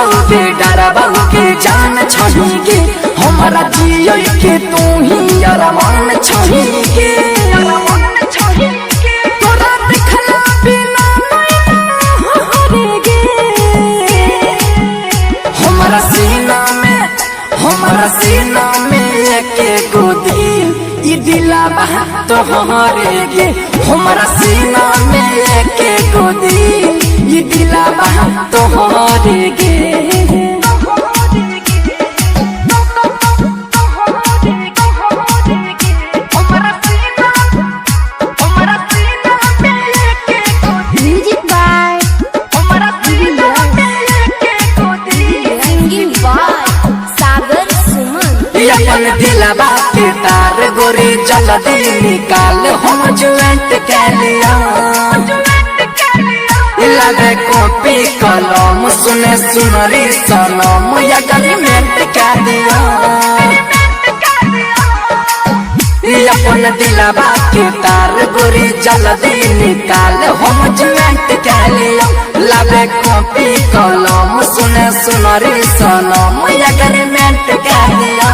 बहुके डरा बहुके जान छहीगे हमारा जियो के तू ही अरमान छहीगे तोरा देखला बिना हरेगे हमारा सीना में एक गोदी ई दिला बहा तोहरेगे हमारा सीना में एक गोदी ई दिला बहा तोहरेगे अपन दिलवा के तार गोरी जल्दी निकाल हम ज्वाइंट कर लिया लगे कॉपी कलम सुने सुनरी सनम एग्रीमेंट कर दिया अपन दिलवा के तार गोरी जल्दी निकाल हम ज्वाइंट कर लिया लगे कॉपी कलम सुने सुनरी सनम एग्रीमेंट कर दिया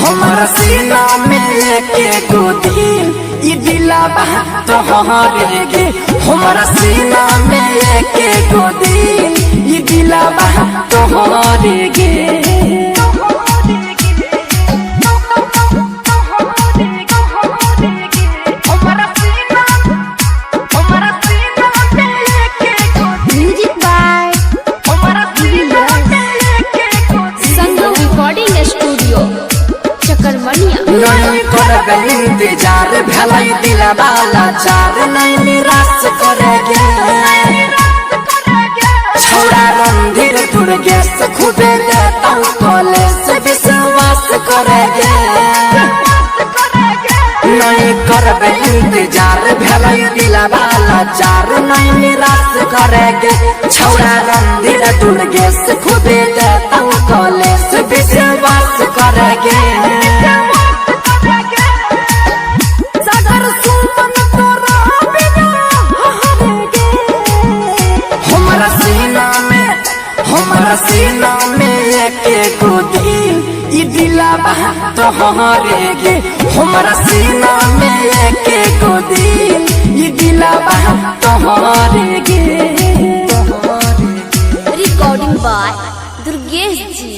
हमारा सीना में एक गोदी ई दिला बहा तोहरेगे हमारा सीना में एक गोदी ई दिला बहा तोहरेगे नहीं करबे इंतजार भलाई दिला वाला चार नहीं निराश करेगे छोड़ा रणधीर दुर्गेश खुदे देता हूँ कॉलेज विश्वास करेगे नहीं करबे इंतजार भलाई दिला वाला चार नहीं निराश करेगे छोड़ा रणधीर दुर्गेश खुदे देता हूँ कॉलेज विश्वास करेगे हमारा सीना में एक गोदी ई दिला बहा तोहरेगे हमारा सीना में एक गोदी ई दिला बहा तोहरेगे रिकॉर्डिंग बाय दुर्गेश जी।